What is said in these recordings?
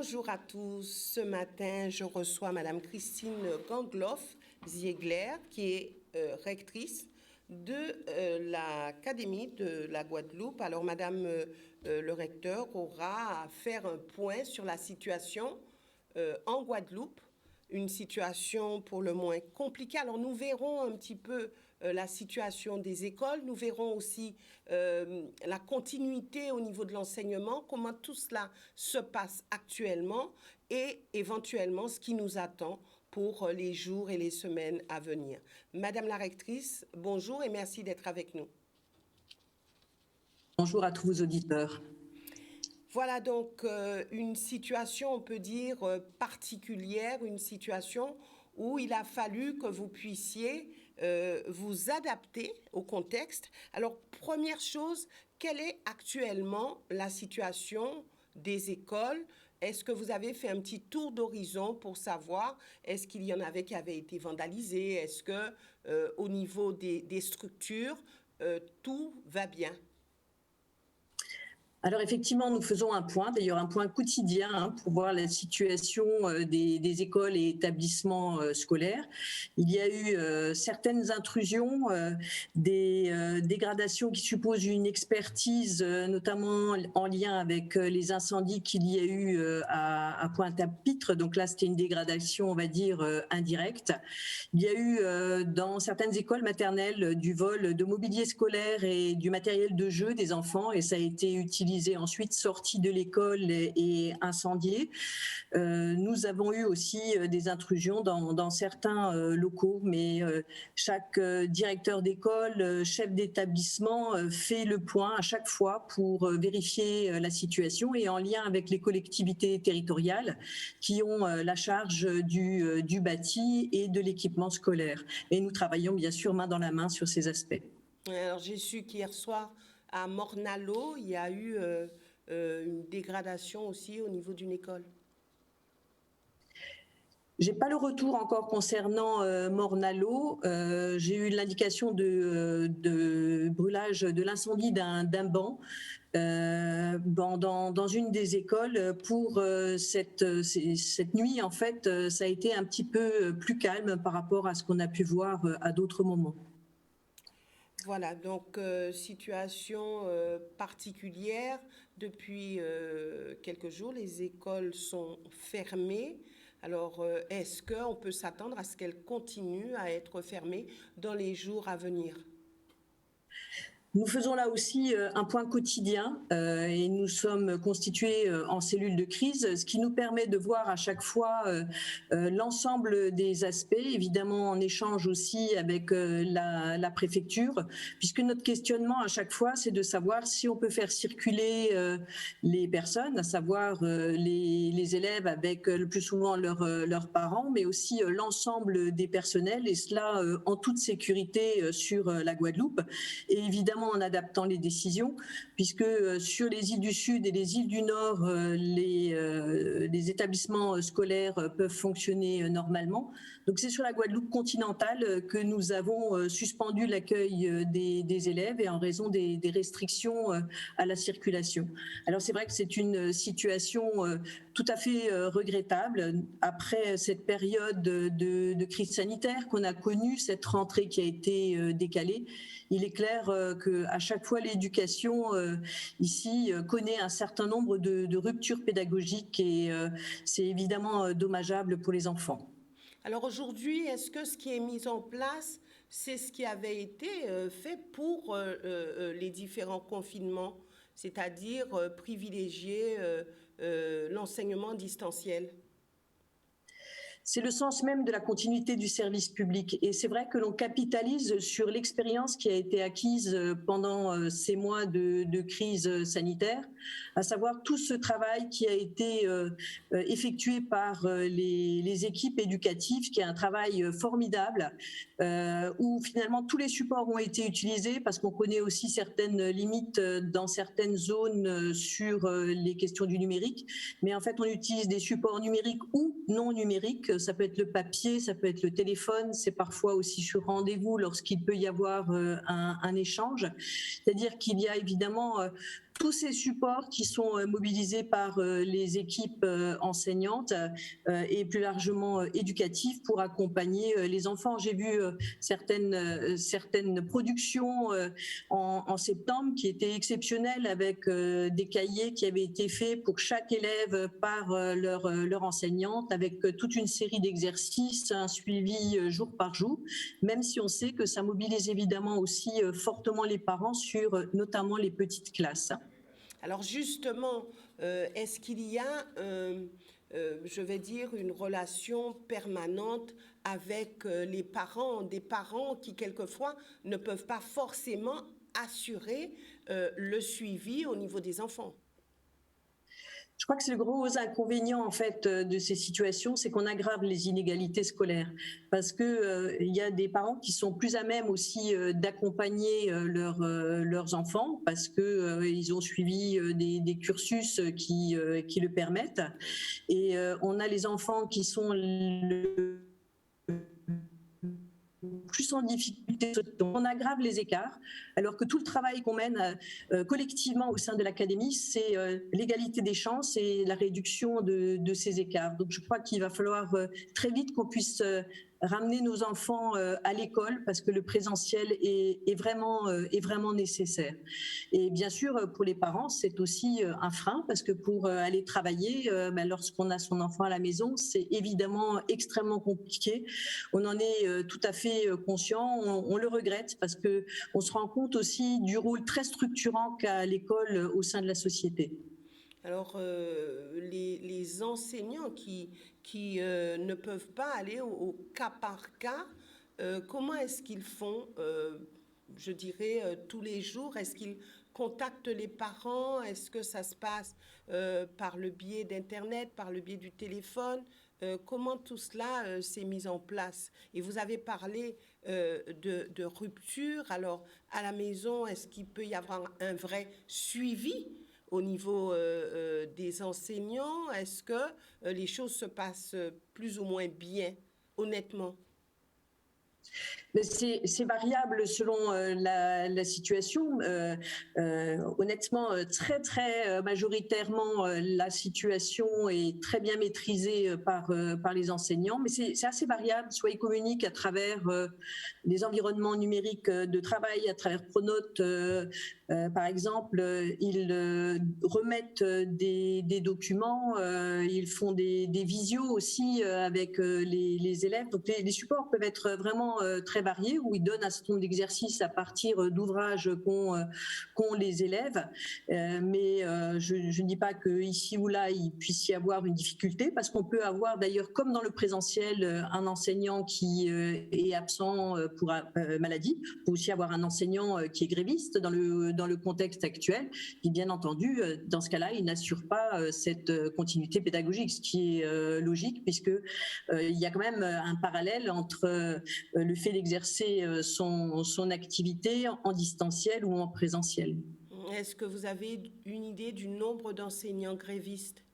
Bonjour à tous. Ce matin, je reçois Madame Christine Gangloff-Ziegler, qui est rectrice de l'Académie de la Guadeloupe. Alors, Madame le recteur aura à faire un point sur la situation en Guadeloupe, une situation pour le moins compliquée. Alors, nous verrons un petit peu la situation des écoles, nous verrons aussi la continuité au niveau de l'enseignement, comment tout cela se passe actuellement et éventuellement ce qui nous attend pour les jours et les semaines à venir. Madame la rectrice, bonjour et merci d'être avec nous. Bonjour à tous vos auditeurs. Voilà donc une situation, on peut dire, particulière, une situation où il a fallu que vous puissiez vous adapter au contexte. Alors, première chose, quelle est actuellement la situation des écoles? Est-ce que vous avez fait un petit tour d'horizon pour savoir est-ce qu'il y en avait qui avaient été vandalisés? Est-ce que au niveau des structures, tout va bien? Alors effectivement, nous faisons un point, d'ailleurs un point quotidien pour voir la situation des écoles et établissements scolaires. Il y a eu certaines intrusions, des dégradations qui supposent une expertise, notamment en lien avec les incendies qu'il y a eu à Pointe-à-Pitre. Donc là, c'était une dégradation, on va dire, indirecte. Il y a eu dans certaines écoles maternelles du vol de mobilier scolaire et du matériel de jeu des enfants, et ça a été utilisé ensuite sorti de l'école et incendié. Nous avons eu aussi des intrusions dans certains locaux, mais chaque directeur d'école, chef d'établissement fait le point à chaque fois pour vérifier la situation et en lien avec les collectivités territoriales qui ont la charge du bâti et de l'équipement scolaire. Et nous travaillons bien sûr main dans la main sur ces aspects. Alors j'ai su qu'hier soir, à Morne-à-l'Eau, il y a eu une dégradation aussi au niveau d'une école. J'ai pas le retour encore concernant Morne-à-l'Eau. J'ai eu l'indication de brûlage de l'incendie d'un banc dans une des écoles. Pour cette nuit, en fait, ça a été un petit peu plus calme par rapport à ce qu'on a pu voir à d'autres moments. Voilà, donc situation particulière. Depuis quelques jours, les écoles sont fermées. Alors, est-ce qu'on peut s'attendre à ce qu'elles continuent à être fermées dans les jours à venir ? Nous faisons là aussi un point quotidien et nous sommes constitués en cellule de crise, ce qui nous permet de voir à chaque fois l'ensemble des aspects, évidemment en échange aussi avec la préfecture, puisque notre questionnement à chaque fois, c'est de savoir si on peut faire circuler les personnes, à savoir les élèves avec le plus souvent leurs parents, mais aussi l'ensemble des personnels, et cela en toute sécurité sur la Guadeloupe. Et évidemment, en adaptant les décisions, puisque sur les îles du Sud et les îles du Nord, les établissements scolaires peuvent fonctionner normalement. Donc c'est sur la Guadeloupe continentale que nous avons suspendu l'accueil des élèves et en raison des restrictions à la circulation. Alors c'est vrai que c'est une situation tout à fait regrettable après cette période de crise sanitaire qu'on a connue, cette rentrée qui a été décalée. Il est clair qu'à chaque fois, l'éducation ici connaît un certain nombre de ruptures pédagogiques et c'est évidemment dommageable pour les enfants. Alors aujourd'hui, est-ce que ce qui est mis en place, c'est ce qui avait été fait pour les différents confinements, c'est-à-dire privilégier l'enseignement distanciel ? C'est le sens même de la continuité du service public. Et c'est vrai que l'on capitalise sur l'expérience qui a été acquise pendant ces mois de crise sanitaire, à savoir tout ce travail qui a été effectué par les équipes éducatives, qui est un travail formidable, où finalement tous les supports ont été utilisés, parce qu'on connaît aussi certaines limites dans certaines zones sur les questions du numérique. Mais en fait, on utilise des supports numériques ou non numériques. Ça peut être le papier, ça peut être le téléphone, c'est parfois aussi sur rendez-vous lorsqu'il peut y avoir un échange. C'est-à-dire qu'il y a évidemment tous ces supports qui sont mobilisés par les équipes enseignantes et plus largement éducatives pour accompagner les enfants. J'ai vu certaines productions en septembre qui étaient exceptionnelles avec des cahiers qui avaient été faits pour chaque élève par leur enseignante avec toute une série d'exercices, un suivi jour par jour, même si on sait que ça mobilise évidemment aussi fortement les parents sur notamment les petites classes. Alors justement, est-ce qu'il y a, je vais dire, une relation permanente avec les parents, des parents qui quelquefois ne peuvent pas forcément assurer le suivi au niveau des enfants? Je crois que c'est le gros inconvénient en fait de ces situations, c'est qu'on aggrave les inégalités scolaires parce que il y a des parents qui sont plus à même aussi d'accompagner leurs enfants parce que ils ont suivi des cursus qui le permettent et on a les enfants qui sont plus en difficulté, on aggrave les écarts, alors que tout le travail qu'on mène collectivement au sein de l'académie, c'est l'égalité des chances et la réduction de ces écarts. Donc je crois qu'il va falloir très vite qu'on puisse ramener nos enfants à l'école parce que le présentiel est vraiment nécessaire. Et bien sûr, pour les parents, c'est aussi un frein parce que pour aller travailler, lorsqu'on a son enfant à la maison, c'est évidemment extrêmement compliqué. On en est tout à fait conscient, on le regrette parce que on se rend compte aussi du rôle très structurant qu'a l'école au sein de la société. Alors, les enseignants qui ne peuvent pas aller au cas par cas, comment est-ce qu'ils font, je dirais, tous les jours? Est-ce qu'ils contactent les parents? Est-ce que ça se passe par le biais d'Internet, par le biais du téléphone? Comment tout cela s'est mis en place? Et vous avez parlé de rupture. Alors, à la maison, est-ce qu'il peut y avoir un vrai suivi au niveau des enseignants? Est-ce que les choses se passent plus ou moins bien, honnêtement? C'est variable selon la situation. Honnêtement, très majoritairement, la situation est très bien maîtrisée par les enseignants, mais c'est assez variable. Soit ils communiquent à travers des environnements numériques de travail, à travers Pronote, par exemple, ils remettent des documents, ils font des visios aussi avec les élèves. Donc les supports peuvent être vraiment très variés, où ils donnent un certain nombre d'exercices à partir d'ouvrages qu'ont les élèves. Mais je ne dis pas qu'ici ou là, il puisse y avoir une difficulté, parce qu'on peut avoir d'ailleurs, comme dans le présentiel, un enseignant qui est absent pour maladie. On peut aussi avoir un enseignant qui est gréviste dans le contexte actuel. Et bien entendu, dans ce cas-là, il n'assure pas cette continuité pédagogique, ce qui est logique, puisque il y a quand même un parallèle entre le fait d'exercer son activité en distanciel ou en présentiel. Est-ce que vous avez une idée du nombre d'enseignants grévistes?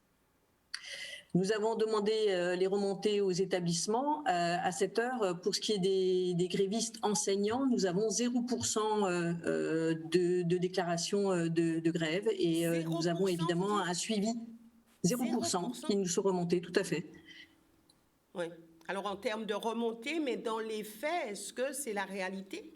Nous avons demandé les remontées aux établissements. À cette heure, pour ce qui est des grévistes enseignants, nous avons 0% de déclaration de grève et 0%, nous avons évidemment un suivi 0% qui nous sont remontés, tout à fait. Oui. Alors en termes de remontée, mais dans les faits, est-ce que c'est la réalité?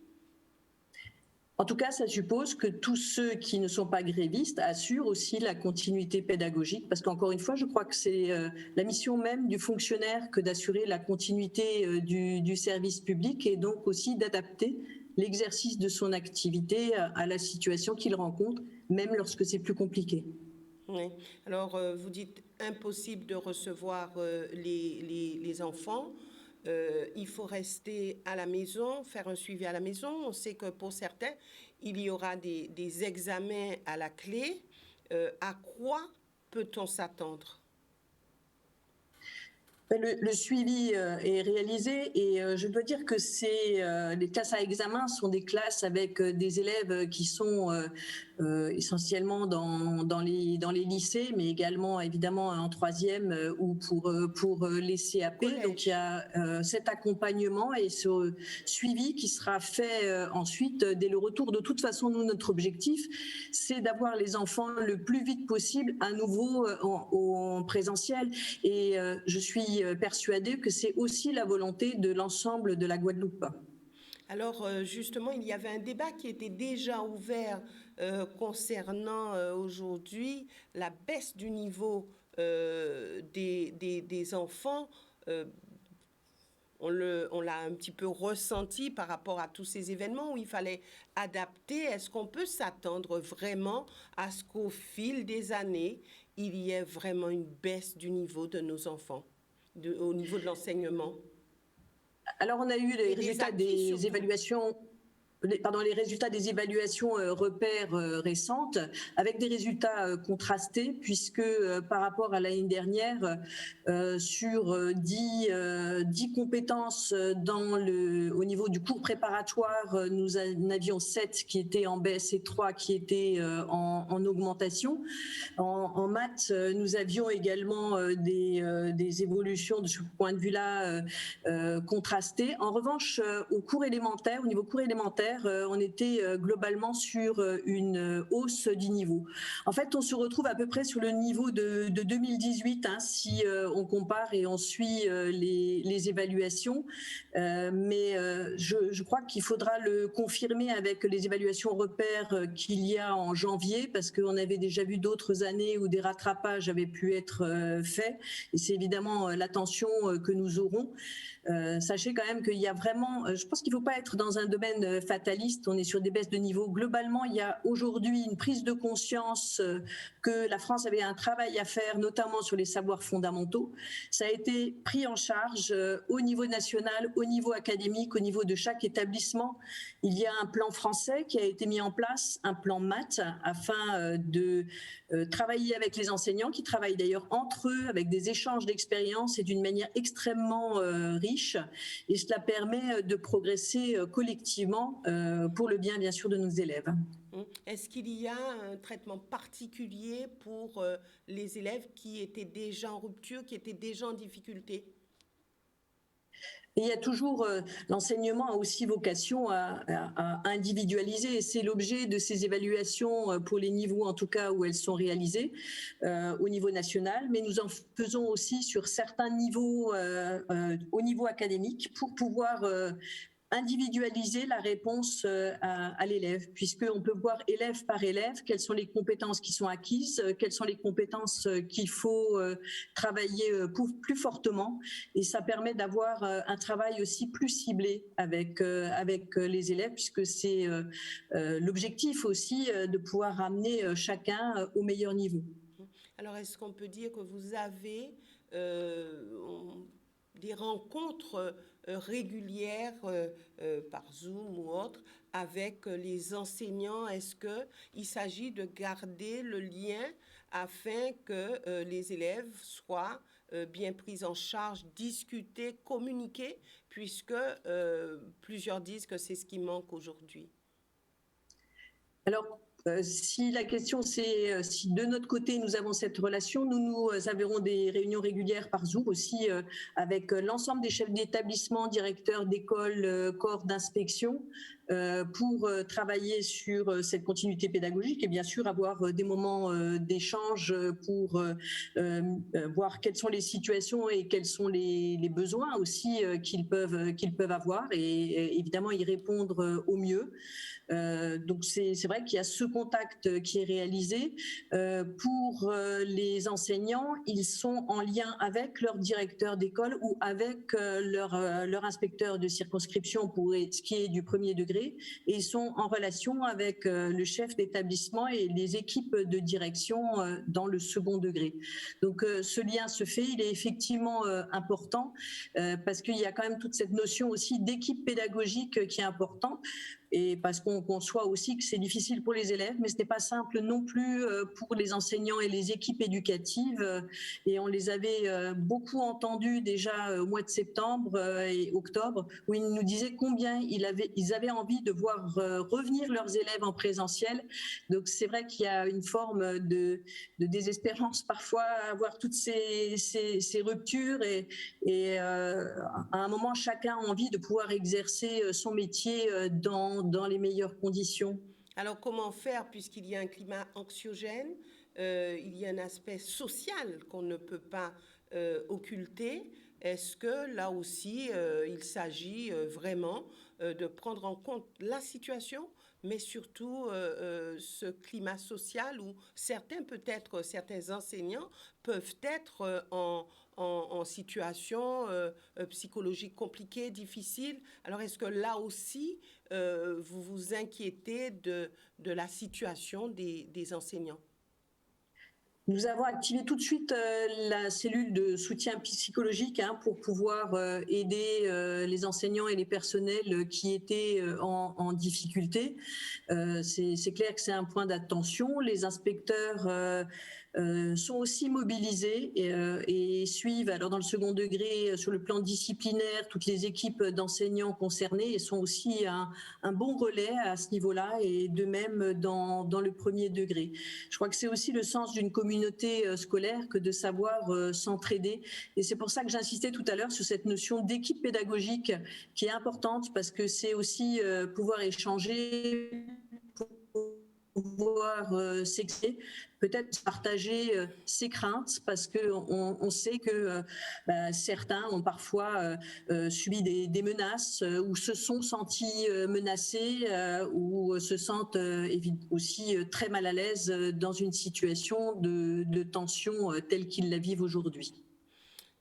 En tout cas, ça suppose que tous ceux qui ne sont pas grévistes assurent aussi la continuité pédagogique, parce qu'encore une fois, je crois que c'est la mission même du fonctionnaire que d'assurer la continuité du service public et donc aussi d'adapter l'exercice de son activité à la situation qu'il rencontre, même lorsque c'est plus compliqué. Oui. Alors, vous dites impossible de recevoir les enfants. Il faut rester à la maison, faire un suivi à la maison. On sait que pour certains, il y aura des examens à la clé. À quoi peut-on s'attendre? Le suivi est réalisé et je dois dire que les classes à examen sont des classes avec des élèves qui sont essentiellement dans les lycées, mais également évidemment en troisième ou pour les CAP. Collège. Donc il y a cet accompagnement et ce suivi qui sera fait ensuite dès le retour. De toute façon, nous, notre objectif, c'est d'avoir les enfants le plus vite possible à nouveau en présentiel. Et je suis persuadée que c'est aussi la volonté de l'ensemble de la Guadeloupe. Alors justement, il y avait un débat qui était déjà ouvert concernant aujourd'hui la baisse du niveau des enfants. On l'a un petit peu ressenti par rapport à tous ces événements où il fallait adapter. Est-ce qu'on peut s'attendre vraiment à ce qu'au fil des années, il y ait vraiment une baisse du niveau de nos enfants, au niveau de l'enseignement? Alors, on a eu les résultats des évaluations. Les résultats des évaluations repères récentes, avec des résultats contrastés, puisque par rapport à l'année dernière, sur 10 compétences au niveau du cours préparatoire, nous en avions 7 qui étaient en baisse et 3 qui étaient en augmentation. En maths, nous avions également des évolutions de ce point de vue-là contrastées. En revanche, au niveau cours élémentaire, on était globalement sur une hausse du niveau. En fait, on se retrouve à peu près sur le niveau de 2018, si on compare et on suit les évaluations. Mais je crois qu'il faudra le confirmer avec les évaluations repères qu'il y a en janvier, parce qu'on avait déjà vu d'autres années où des rattrapages avaient pu être faits. Et c'est évidemment l'attention que nous aurons. Sachez quand même qu'il y a vraiment, je pense qu'il ne faut pas être dans un domaine fataliste, on est sur des baisses de niveau. Globalement, il y a aujourd'hui une prise de conscience que la France avait un travail à faire, notamment sur les savoirs fondamentaux. Ça a été pris en charge au niveau national, au niveau académique, au niveau de chaque établissement. Il y a un plan français qui a été mis en place, un plan maths, afin de travailler avec les enseignants, qui travaillent d'ailleurs entre eux, avec des échanges d'expériences et d'une manière extrêmement riche. Et cela permet de progresser collectivement pour le bien sûr de nos élèves. Est-ce qu'il y a un traitement particulier pour les élèves qui étaient déjà en rupture, qui étaient déjà en difficulté? Et il y a toujours, l'enseignement a aussi vocation à individualiser, et c'est l'objet de ces évaluations pour les niveaux, en tout cas où elles sont réalisées au niveau national, mais nous en faisons aussi sur certains niveaux au niveau académique pour pouvoir individualiser la réponse à l'élève, puisqu'on peut voir élève par élève quelles sont les compétences qui sont acquises, quelles sont les compétences qu'il faut travailler plus fortement, et ça permet d'avoir un travail aussi plus ciblé avec les élèves, puisque c'est l'objectif aussi de pouvoir amener chacun au meilleur niveau. Alors, est-ce qu'on peut dire que vous avez des rencontres régulières par Zoom ou autre avec les enseignants? Est-ce qu'il s'agit de garder le lien afin que les élèves soient bien pris en charge, discuter, communiquer, puisque plusieurs disent que c'est ce qui manque aujourd'hui? Alors, si la question c'est si de notre côté nous avons cette relation, nous avons des réunions régulières par Zoom aussi avec l'ensemble des chefs d'établissement, directeurs d'école, corps d'inspection, pour travailler sur cette continuité pédagogique et bien sûr avoir des moments d'échange pour voir quelles sont les situations et quels sont les besoins aussi qu'ils peuvent avoir, et évidemment y répondre au mieux. Donc c'est vrai qu'il y a ce contact qui est réalisé. Pour les enseignants, ils sont en lien avec leur directeur d'école ou avec leur inspecteur de circonscription pour ce qui est du premier degré, et ils sont en relation avec le chef d'établissement et les équipes de direction dans le second degré. Donc ce lien se fait, il est effectivement important parce qu'il y a quand même toute cette notion aussi d'équipe pédagogique qui est importante. et parce qu'on conçoit aussi que c'est difficile pour les élèves, mais ce n'est pas simple non plus pour les enseignants et les équipes éducatives. Et on les avait beaucoup entendus déjà au mois de septembre et octobre, où ils nous disaient combien ils avaient envie de voir revenir leurs élèves en présentiel. Donc c'est vrai qu'il y a une forme de désespérance parfois à voir toutes ces ruptures et à un moment chacun a envie de pouvoir exercer son métier dans les meilleures conditions. Alors, comment faire puisqu'il y a un climat anxiogène, il y a un aspect social qu'on ne peut pas occulter. Est-ce que là aussi, il s'agit vraiment de prendre en compte la situation, mais surtout ce climat social où peut-être certains enseignants peuvent être en situation psychologique compliquée, difficile. Alors, est-ce que là aussi, vous vous inquiétez de la situation des enseignants? Nous avons activé tout de suite la cellule de soutien psychologique pour pouvoir aider les enseignants et les personnels qui étaient en difficulté. C'est clair que c'est un point d'attention. Les inspecteurs sont aussi mobilisés et suivent, alors dans le second degré, sur le plan disciplinaire, toutes les équipes d'enseignants concernés et sont aussi un bon relais à ce niveau-là, et de même dans le premier degré. Je crois que c'est aussi le sens d'une communauté scolaire que de savoir s'entraider. Et c'est pour ça que j'insistais tout à l'heure sur cette notion d'équipe pédagogique qui est importante, parce que c'est aussi pouvoir échanger, pouvoir s'exprimer, peut-être partager ses craintes, parce qu'on sait que certains ont parfois subi des menaces ou se sont sentis menacés ou se sentent aussi très mal à l'aise dans une situation de tension telle qu'ils la vivent aujourd'hui.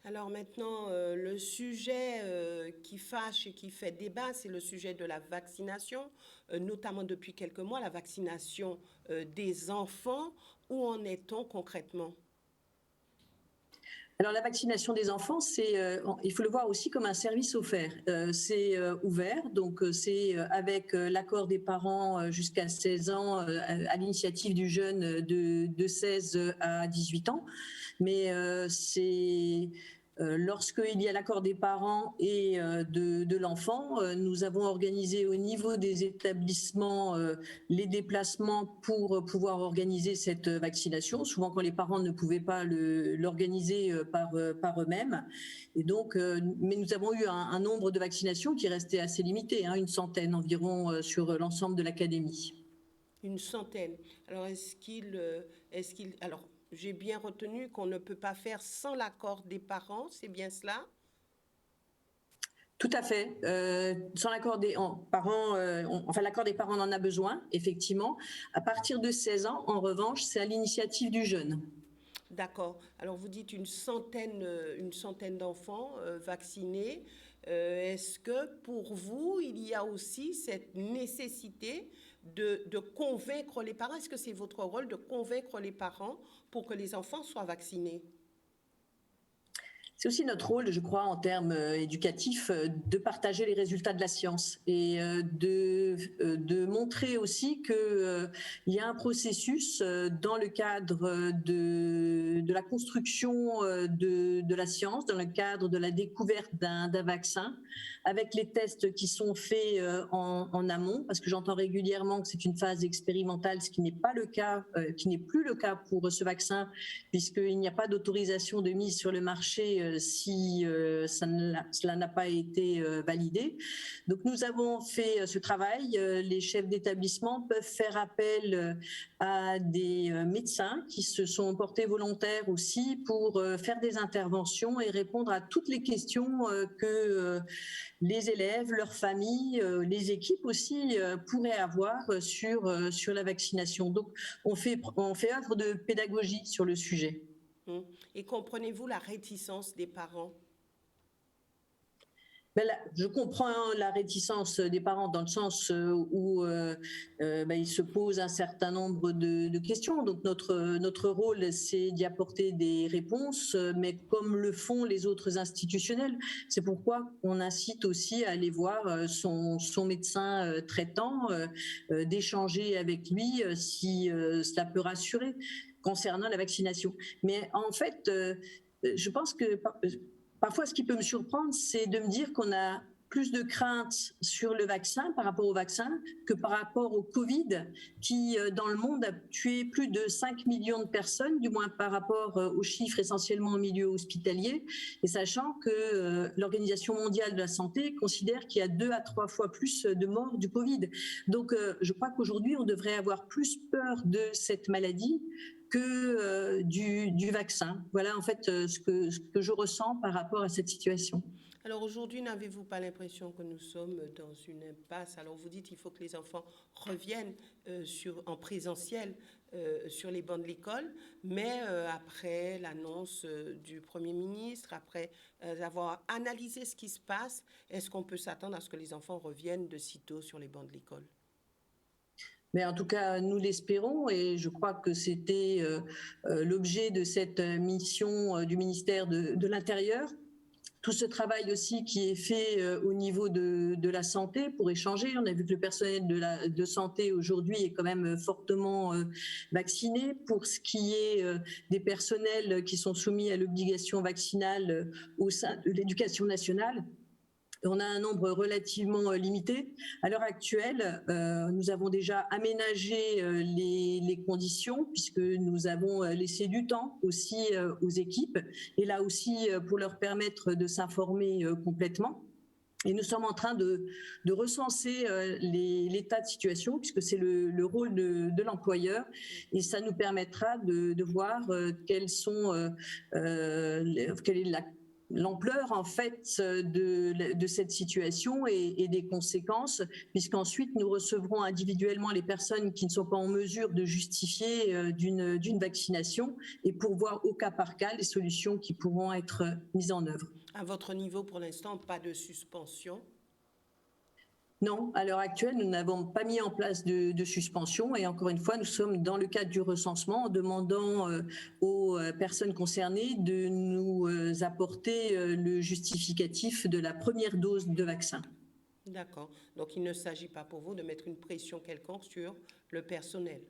Alors maintenant, le sujet qui fâche et qui fait débat, c'est le sujet de la vaccination, notamment depuis quelques mois, la vaccination des enfants. Où en est-on concrètement? Alors la vaccination des enfants, il faut le voir aussi comme un service offert. C'est ouvert, donc c'est avec l'accord des parents jusqu'à 16 ans, à l'initiative du jeune de 16 à 18 ans. Mais c'est lorsqu'il y a l'accord des parents et de l'enfant, nous avons organisé au niveau des établissements les déplacements pour pouvoir organiser cette vaccination, souvent quand les parents ne pouvaient pas l'organiser par eux-mêmes. Et donc, mais nous avons eu un nombre de vaccinations qui restait assez limité, une centaine environ sur l'ensemble de l'académie. Une centaine. Alors, alors, j'ai bien retenu qu'on ne peut pas faire sans l'accord des parents, c'est bien cela? Tout à fait. Sans l'accord des parents, l'accord des parents en a besoin, effectivement. À partir de 16 ans, en revanche, c'est à l'initiative du jeune. D'accord. Alors, vous dites une centaine d'enfants vaccinés. Est-ce que pour vous, il y a aussi cette nécessité de convaincre les parents? Est-ce que c'est votre rôle de convaincre les parents pour que les enfants soient vaccinés? C'est aussi notre rôle, je crois, en termes éducatifs, de partager les résultats de la science et de montrer aussi qu'il y a un processus dans le cadre de la construction de la science, dans le cadre de la découverte d'un vaccin, avec les tests qui sont faits en amont, parce que j'entends régulièrement que c'est une phase expérimentale, ce qui n'est pas le cas, qui n'est plus le cas pour ce vaccin, puisqu'il n'y a pas d'autorisation de mise sur le marché si cela n'a pas été validé. Donc nous avons fait ce travail. Les chefs d'établissement peuvent faire appel à des médecins qui se sont portés volontaires aussi pour faire des interventions et répondre à toutes les questions que les élèves, leurs familles, les équipes aussi pourraient avoir sur la vaccination. Donc on fait œuvre de pédagogie sur le sujet. Et comprenez-vous la réticence des parents? Ben là, je comprends la réticence des parents dans le sens où ils se posent un certain nombre de questions. Donc notre rôle, c'est d'y apporter des réponses, mais comme le font les autres institutionnels. C'est pourquoi on incite aussi à aller voir son médecin traitant, d'échanger avec lui si cela peut rassurer concernant la vaccination. Mais en fait, je pense que parfois, ce qui peut me surprendre, c'est de me dire qu'on a plus de craintes sur le vaccin par rapport au vaccin que par rapport au Covid, qui, dans le monde, a tué plus de 5 millions de personnes, du moins par rapport aux chiffres essentiellement au milieu hospitalier, et sachant que l'Organisation mondiale de la santé considère qu'il y a 2 à 3 fois plus de morts du Covid. Donc, je crois qu'aujourd'hui, on devrait avoir plus peur de cette maladie que du vaccin. Voilà en fait ce que je ressens par rapport à cette situation. Alors aujourd'hui, n'avez-vous pas l'impression que nous sommes dans une impasse? Alors vous dites qu'il faut que les enfants reviennent en présentiel sur les bancs de l'école, mais après l'annonce du Premier ministre, après avoir analysé ce qui se passe, est-ce qu'on peut s'attendre à ce que les enfants reviennent de sitôt sur les bancs de l'école? Mais en tout cas, nous l'espérons et je crois que c'était l'objet de cette mission du ministère de l'Intérieur. Tout ce travail aussi qui est fait au niveau de la santé pour échanger. On a vu que le personnel de santé aujourd'hui est quand même fortement vacciné. Pour ce qui est des personnels qui sont soumis à l'obligation vaccinale au sein de l'éducation nationale, on a un nombre relativement limité. À l'heure actuelle, nous avons déjà aménagé les conditions puisque nous avons laissé du temps aussi aux équipes et là aussi pour leur permettre de s'informer complètement. Et nous sommes en train de recenser l'état de situation, puisque c'est le rôle de l'employeur, et ça nous permettra de voir quelle est l'ampleur en fait de cette situation et des conséquences, puisqu'ensuite nous recevrons individuellement les personnes qui ne sont pas en mesure de justifier d'une vaccination et pour voir au cas par cas les solutions qui pourront être mises en œuvre. À votre niveau, pour l'instant, pas de suspension? Non, à l'heure actuelle, nous n'avons pas mis en place de suspension et encore une fois, nous sommes dans le cadre du recensement en demandant aux personnes concernées de nous apporter le justificatif de la première dose de vaccin. D'accord. Donc il ne s'agit pas pour vous de mettre une pression quelconque sur le personnel?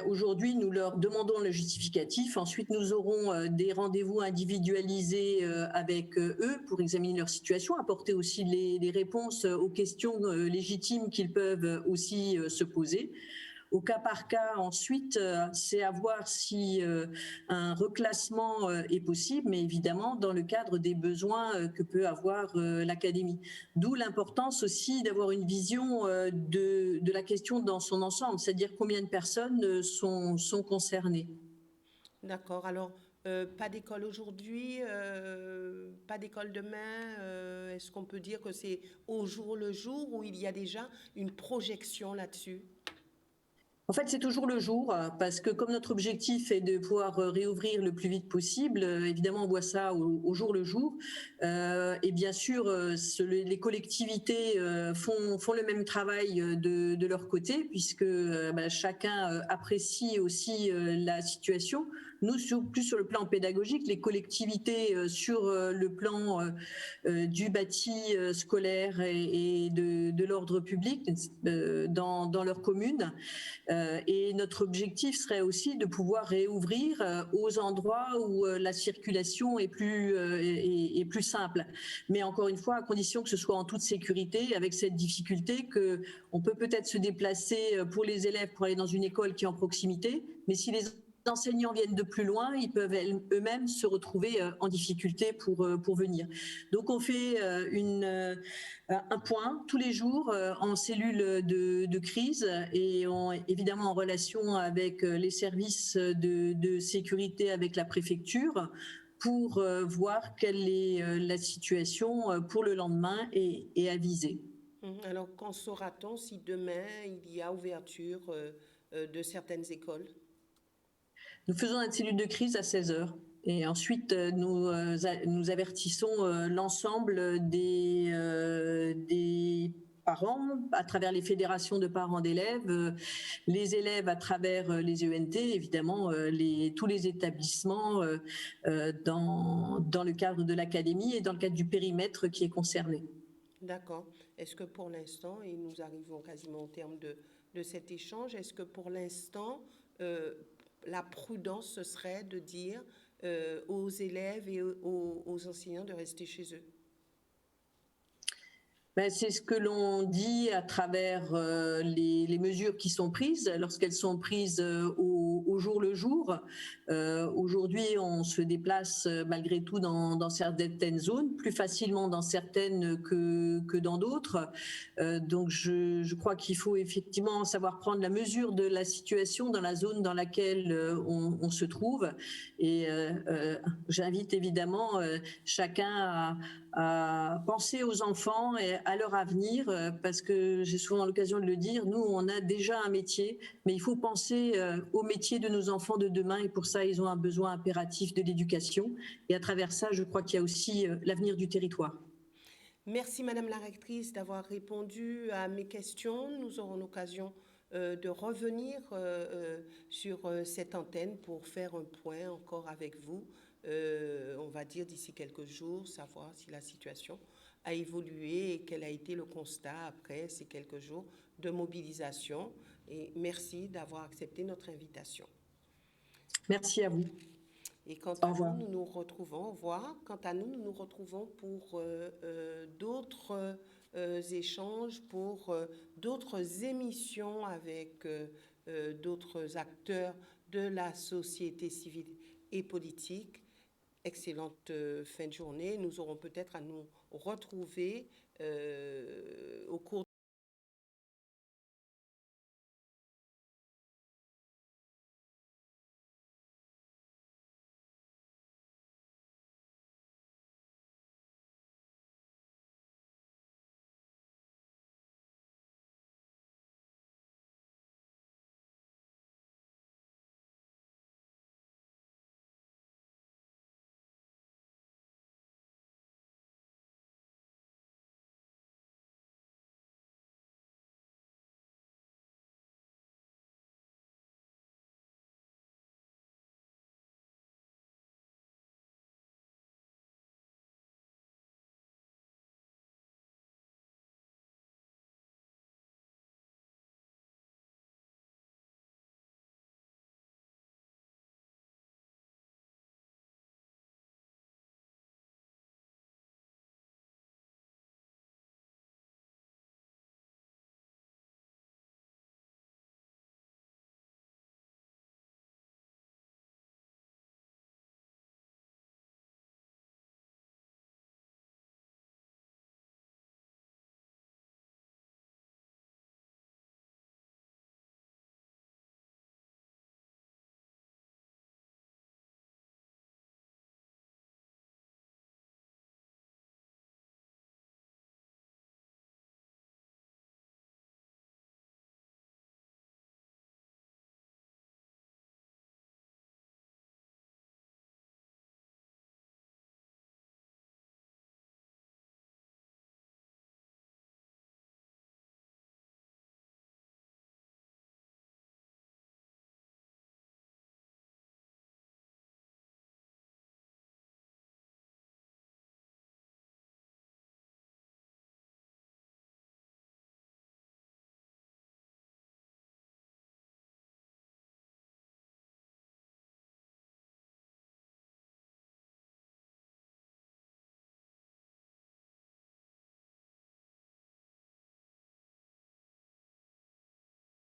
Aujourd'hui, nous leur demandons le justificatif. Ensuite, nous aurons des rendez-vous individualisés avec eux pour examiner leur situation, apporter aussi les réponses aux questions légitimes qu'ils peuvent aussi se poser. Au cas par cas, ensuite, c'est à voir si un reclassement est possible, mais évidemment dans le cadre des besoins que peut avoir l'académie. D'où l'importance aussi d'avoir une vision de la question dans son ensemble, c'est-à-dire combien de personnes sont concernées. D'accord. Alors, pas d'école aujourd'hui, pas d'école demain. Est-ce qu'on peut dire que c'est au jour le jour ou il y a déjà une projection là-dessus? En fait, c'est toujours le jour, parce que comme notre objectif est de pouvoir réouvrir le plus vite possible, évidemment, on voit ça au jour le jour. Et bien sûr, les collectivités font le même travail de leur côté, puisque chacun apprécie aussi la situation. Nous, plus sur le plan pédagogique, les collectivités sur le plan du bâti scolaire et de l'ordre public dans leur commune. Et notre objectif serait aussi de pouvoir réouvrir aux endroits où la circulation est plus simple. Mais encore une fois, à condition que ce soit en toute sécurité, avec cette difficulté qu'on peut peut-être se déplacer pour les élèves pour aller dans une école qui est en proximité, mais si les enseignants viennent de plus loin, ils peuvent eux-mêmes se retrouver en difficulté pour venir. Donc on fait un point tous les jours en cellule de crise et évidemment en relation avec les services de sécurité avec la préfecture pour voir quelle est la situation pour le lendemain et aviser. Alors, quand saura-t-on si demain il y a ouverture de certaines écoles? Nous faisons une cellule de crise à 16h Et ensuite, nous avertissons l'ensemble des parents à travers les fédérations de parents d'élèves, les élèves à travers les ENT, évidemment, tous les établissements dans le cadre de l'académie et dans le cadre du périmètre qui est concerné. D'accord. Est-ce que pour l'instant, et nous arrivons quasiment au terme de cet échange, est-ce que pour l'instant, la prudence, ce serait de dire aux élèves et aux enseignants de rester chez eux? C'est ce que l'on dit à travers les mesures qui sont prises, lorsqu'elles sont prises au jour le jour. Aujourd'hui, on se déplace malgré tout dans certaines zones, plus facilement dans certaines que dans d'autres. Donc, je crois qu'il faut effectivement savoir prendre la mesure de la situation dans la zone dans laquelle on se trouve. Et j'invite évidemment chacun à penser aux enfants et à leur avenir, parce que j'ai souvent l'occasion de le dire, nous, on a déjà un métier, mais il faut penser au métier de nos enfants de demain, et pour ça, ils ont un besoin impératif de l'éducation. Et à travers ça, je crois qu'il y a aussi l'avenir du territoire. Merci, Madame la rectrice, d'avoir répondu à mes questions. Nous aurons l'occasion de revenir sur cette antenne pour faire un point encore avec vous. On va dire d'ici quelques jours, savoir si la situation a évolué et quel a été le constat après ces quelques jours de mobilisation. Et merci d'avoir accepté notre invitation. Merci à vous. Et quant à nous, nous nous retrouvons, au revoir. Quant à nous, nous nous retrouvons pour d'autres échanges, pour d'autres émissions avec d'autres acteurs de la société civile et politique. Excellente fin de journée. Nous aurons peut-être à nous retrouver au cours